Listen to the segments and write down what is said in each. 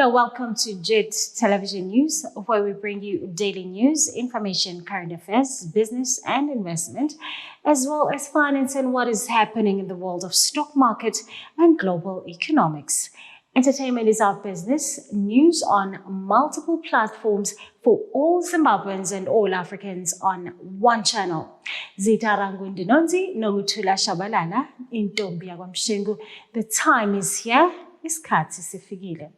Hello, welcome to JIT Television News, where we bring you daily news, information, current affairs, business and investment, as well as finance and what is happening in the world of stock market and global economics. Entertainment is our business, news on multiple platforms for all Zimbabweans and all Africans on one channel. Zitarangu Ndinonzi, Nogutula Shabalala, Intombi Yakwamshengu. The time is here, isikhathi sifikile.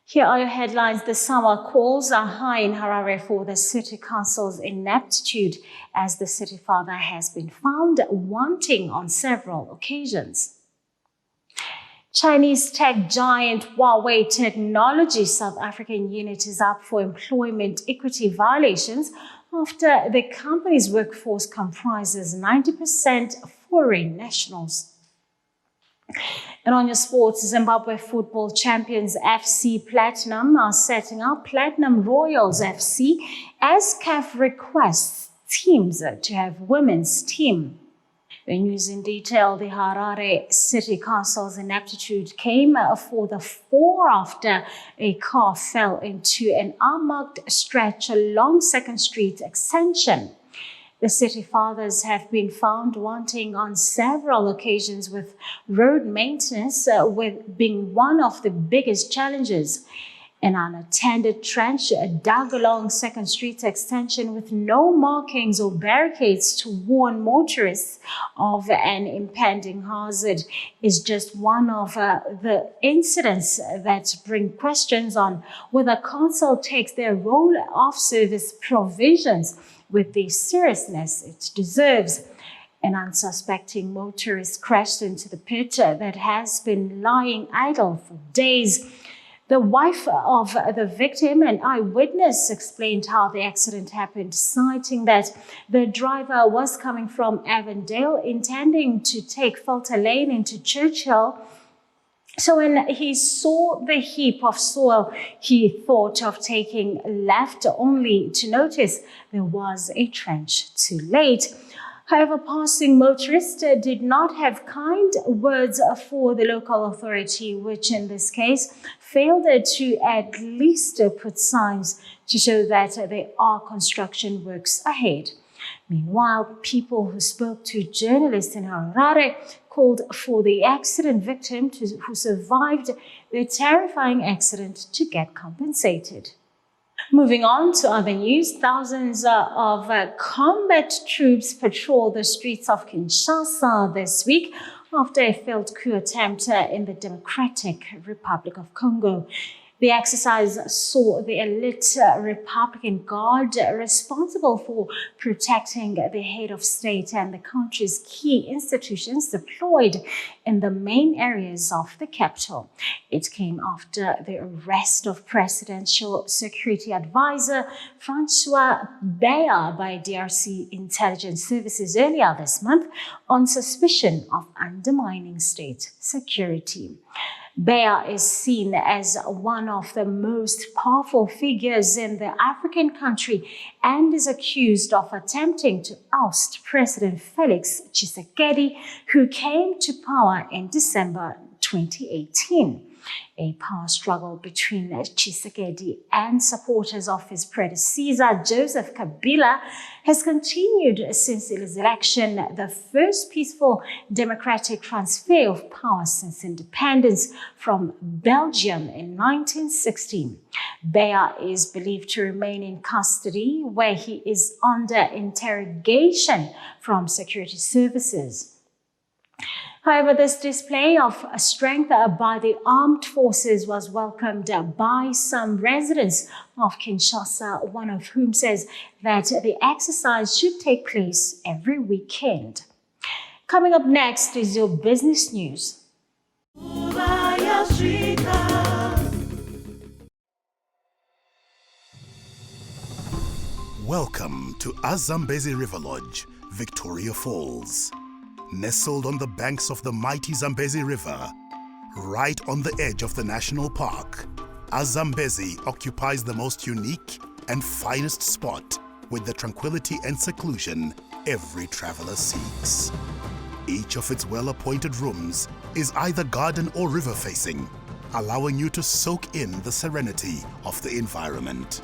Here are your headlines. The summer calls are high in Harare for the city council's ineptitude as the city father has been found wanting on several occasions. Chinese tech giant Huawei Technology South African unit is up for employment equity violations after the company's workforce comprises 90% foreign nationals. And on your sports, Zimbabwe football champions FC Platinum are setting up Platinum Royals FC as CAF requests teams to have women's team. The news in detail, the Harare City Council's ineptitude came for the fore after a car fell into an unmarked stretch along 2nd Street extension. The city fathers have been found wanting on several occasions, with road maintenance being one of the biggest challenges. An unattended trench dug along 2nd Street extension with no markings or barricades to warn motorists of an impending hazard is just one of the incidents that bring questions on whether council takes their roll-off service provisions with the seriousness it deserves. An unsuspecting motorist crashed into the pit that has been lying idle for days. The wife of the victim, an eyewitness, explained how the accident happened, citing that the driver was coming from Avondale, intending to take Filter Lane into Churchill. So when he saw the heap of soil, he thought of taking left, only to notice there was a trench too late. However, passing motorists did not have kind words for the local authority, which in this case failed to at least put signs to show that there are construction works ahead. Meanwhile, people who spoke to journalists in Harare called for the accident victim who survived the terrifying accident to get compensated. Moving on to other news, thousands of combat troops patrol the streets of Kinshasa this week after a failed coup attempt in the Democratic Republic of Congo. The exercise saw the elite Republican Guard responsible for protecting the head of state and the country's key institutions deployed in the main areas of the capital. It came after the arrest of Presidential Security Advisor Francois Beya by DRC Intelligence Services earlier this month on suspicion of undermining state security. Beya is seen as one of the most powerful figures in the African country and is accused of attempting to oust President Felix Tshisekedi, who came to power in December 2018. A power struggle between Tshisekedi and supporters of his predecessor, Joseph Kabila, has continued since his election, the first peaceful democratic transfer of power since independence from Belgium in 1916. Beya is believed to remain in custody, where he is under interrogation from security services. However, this display of strength by the armed forces was welcomed by some residents of Kinshasa, one of whom says that the exercise should take place every weekend. Coming up next is your business news. Welcome to Azambezi River Lodge, Victoria Falls. Nestled on the banks of the mighty Zambezi River, right on the edge of the national park, Azambezi occupies the most unique and finest spot with the tranquility and seclusion every traveler seeks. Each of its well-appointed rooms is either garden or river facing, allowing you to soak in the serenity of the environment.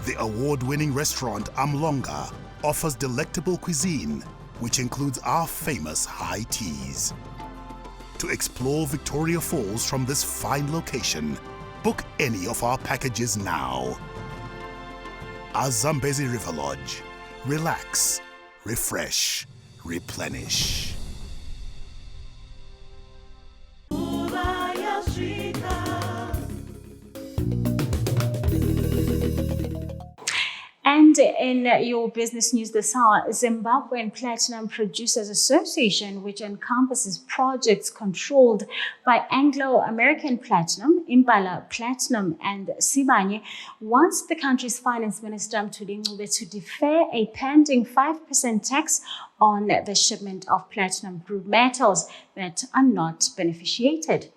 The award-winning restaurant Amlonga offers delectable cuisine, which includes our famous high teas. To explore Victoria Falls from this fine location, book any of our packages now. Our Zambezi River Lodge. Relax, refresh, replenish. And in your business news this hour, Zimbabwean Platinum Producers Association, which encompasses projects controlled by Anglo-American Platinum, Impala Platinum, and Sibanye, wants the country's finance minister Mthuli Ncube to defer a pending 5% tax on the shipment of platinum group metals that are not beneficiated.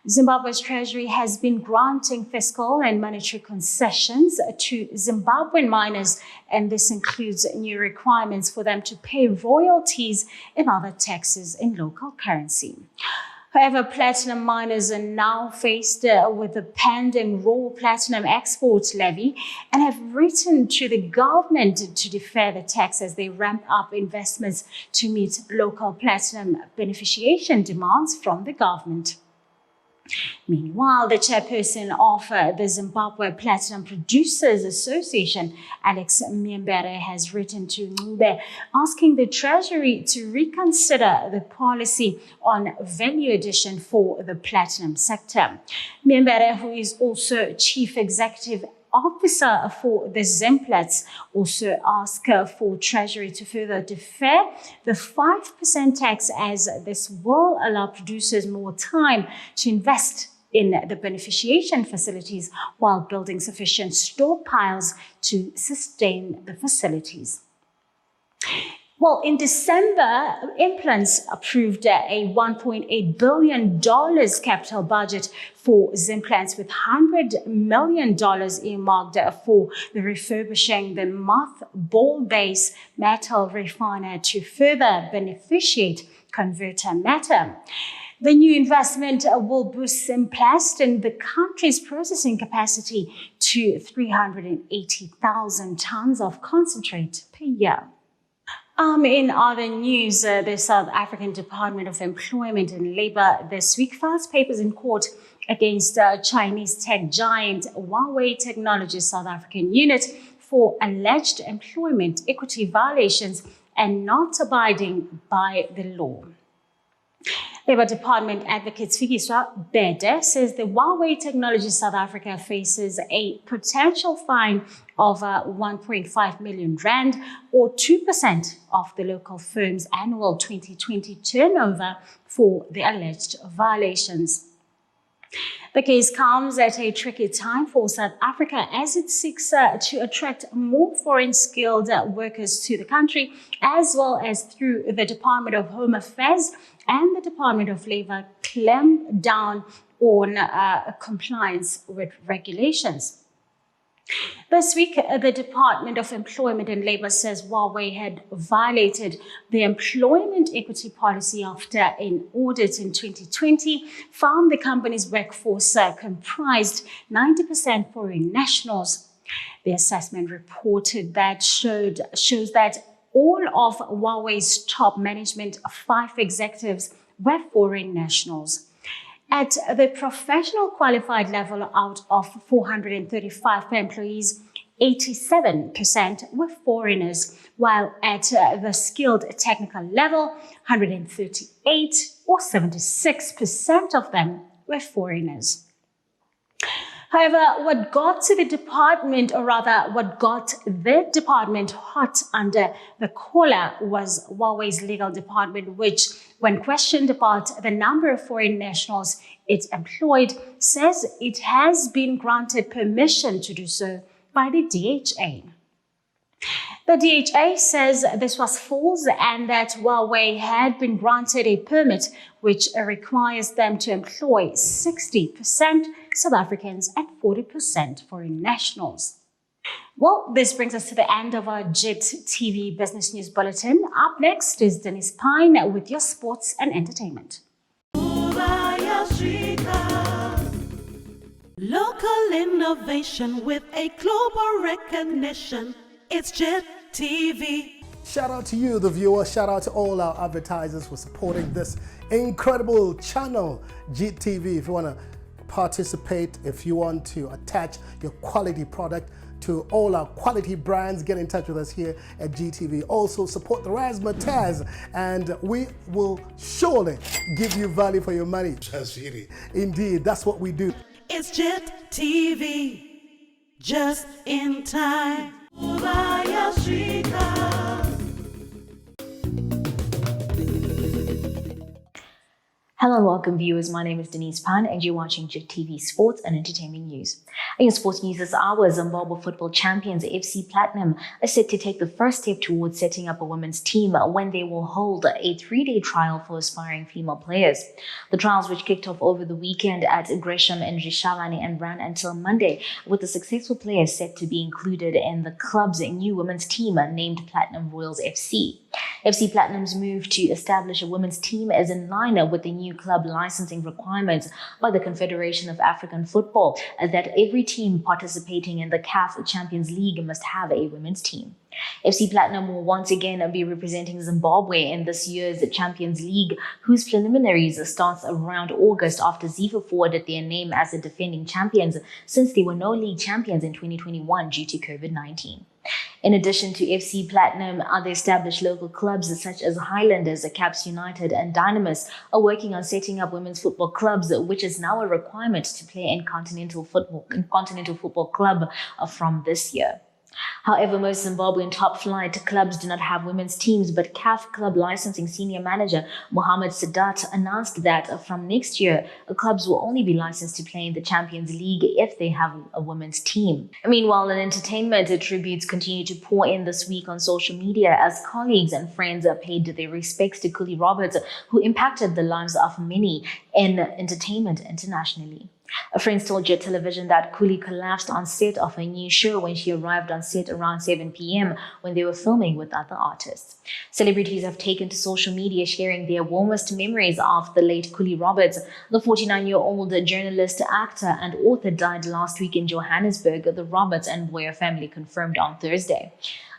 Zimbabwe's treasury has been granting fiscal and monetary concessions to Zimbabwean miners, and this includes new requirements for them to pay royalties and other taxes in local currency. However, platinum miners are now faced with the pending raw platinum export levy and have written to the government to defer the tax as they ramp up investments to meet local platinum beneficiation demands from the government. Meanwhile, the chairperson of the Zimbabwe Platinum Producers Association, Alex Miembere, has written to Ncube asking the Treasury to reconsider the policy on value addition for the platinum sector. Miembere, who is also Chief Executive Officer for the Zimplats, also asked for Treasury to further defer the 5% tax, as this will allow producers more time to invest in the beneficiation facilities while building sufficient stockpiles to sustain the facilities. Well, in December, Implants approved a $1.8 billion capital budget for Zimplants, with $100 million earmarked for the refurbishing the mothball-based metal refiner to further beneficiate converter matter. The new investment will boost Zimplast and the country's processing capacity to 380,000 tons of concentrate per year. In other news, the South African Department of Employment and Labour this week files papers in court against Chinese tech giant Huawei Technologies South African unit for alleged employment equity violations and not abiding by the law. Labour Department advocate Fikiswa Bede says the Huawei Technologies South Africa faces a potential fine of 1.5 million rand, or 2% of the local firm's annual 2020 turnover, for the alleged violations. The case comes at a tricky time for South Africa as it seeks to attract more foreign skilled workers to the country, as well as through the Department of Home Affairs and the Department of Labour clamp down on compliance with regulations. This week, the Department of Employment and Labour says Huawei had violated the employment equity policy after an audit in 2020 found the company's workforce comprised 90% foreign nationals. The assessment reported that shows that all of Huawei's top management, 5 executives, were foreign nationals. At the professional qualified level, out of 435 employees, 87% were foreigners, while at the skilled technical level, 138 or 76% of them were foreigners. However, what got the department hot under the collar was Huawei's legal department, which, when questioned about the number of foreign nationals it employed, says it has been granted permission to do so by the DHA. The DHA says this was false and that Huawei had been granted a permit which requires them to employ 60% South Africans and 40% foreign nationals. Well, this brings us to the end of our JIT TV Business News Bulletin. Up next is Dennis Pine with your sports and entertainment. Local innovation with a global recognition. It's JIT-TV. Shout out to you, the viewer. Shout out to all our advertisers for supporting this incredible channel, JIT-TV. If you want to participate, if you want to attach your quality product to all our quality brands, get in touch with us here at JIT-TV. Also support the razzmatazz, and we will surely give you value for your money. Indeed, that's what we do. It's JIT-TV. Just in time. Hello and welcome viewers, my name is Denise Pan and you're watching JIT-TV Sports and Entertainment News. In sports news this hour, Zimbabwe football champions FC Platinum are set to take the first step towards setting up a women's team when they will hold a 3-day trial for aspiring female players. The trials, which kicked off over the weekend at Gresham and Rishavani and ran until Monday, with the successful players set to be included in the club's new women's team named Platinum Royals FC. FC Platinum's move to establish a women's team is in line with the new club licensing requirements by the Confederation of African Football that every team participating in the CAF Champions League must have a women's team. FC Platinum will once again be representing Zimbabwe in this year's Champions League, whose preliminaries starts around August after Zifa forwarded their name as the defending champions since they were no league champions in 2021 due to COVID-19. In addition to FC Platinum, other established local clubs such as Highlanders, Caps United and Dynamis are working on setting up women's football clubs, which is now a requirement to play in Continental Football Club from this year. However, most Zimbabwean top-flight clubs do not have women's teams, but CAF Club Licensing Senior Manager Mohamed Sadat announced that from next year, clubs will only be licensed to play in the Champions League if they have a women's team. Meanwhile, in entertainment, tributes continue to pour in this week on social media as colleagues and friends paid their respects to Cooley Roberts, who impacted the lives of many in entertainment internationally. A friend told JIT-TVzw that Cooley collapsed on set of a new show when she arrived on set around 7 p.m. when they were filming with other artists. Celebrities have taken to social media sharing their warmest memories of the late Cooley Roberts. The 49-year-old journalist, actor and author died last week in Johannesburg, the Roberts and Boyer family confirmed on Thursday.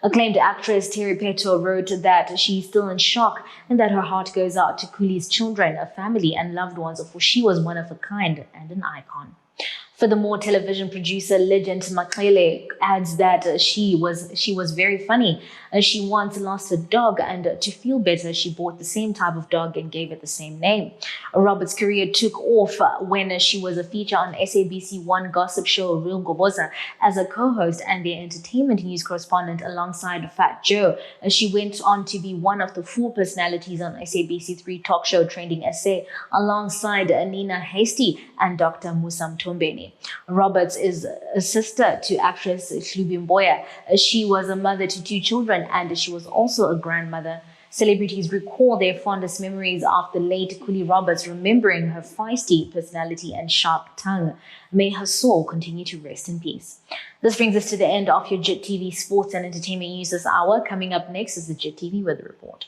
Acclaimed actress Terry Peto wrote that she's still in shock and that her heart goes out to Cooley's children, family and loved ones, for she was one of a kind and an icon. Furthermore, television producer Legend Makhele adds that she was very funny. She once lost a dog, and to feel better, she bought the same type of dog and gave it the same name. Roberts' career took off when she was a feature on SABC One gossip show Real Goboza as a co-host and their entertainment news correspondent alongside Fat Joe. She went on to be one of the 4 personalities on SABC 3 talk show Trending SA alongside Nina Hasty and Dr. Musa Mtombeni. Roberts is a sister to actress Hlubi Mboya. She was a mother to 2 children and she was also a grandmother. Celebrities recall their fondest memories of the late Cooley Roberts, remembering her feisty personality and sharp tongue. May her soul continue to rest in peace. This brings us to the end of your JIT-TV Sports and Entertainment News this hour. Coming up next is the JIT-TV Weather Report.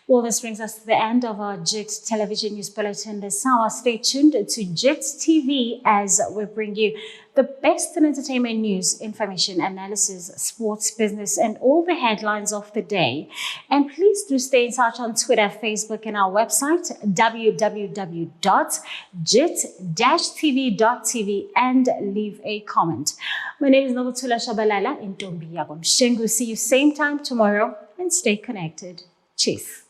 Well, this brings us to the end of our JIT Television News Bulletin this hour. Stay tuned to JIT-TV as we bring you the best in entertainment news, information, analysis, sports, business, and all the headlines of the day. And please do stay in touch on Twitter, Facebook, and our website, www.jit-tv.tv, and leave a comment. My name is Nobuthula Shabalala in Ntombi Yagom Shengu. See you same time tomorrow and stay connected. Cheers.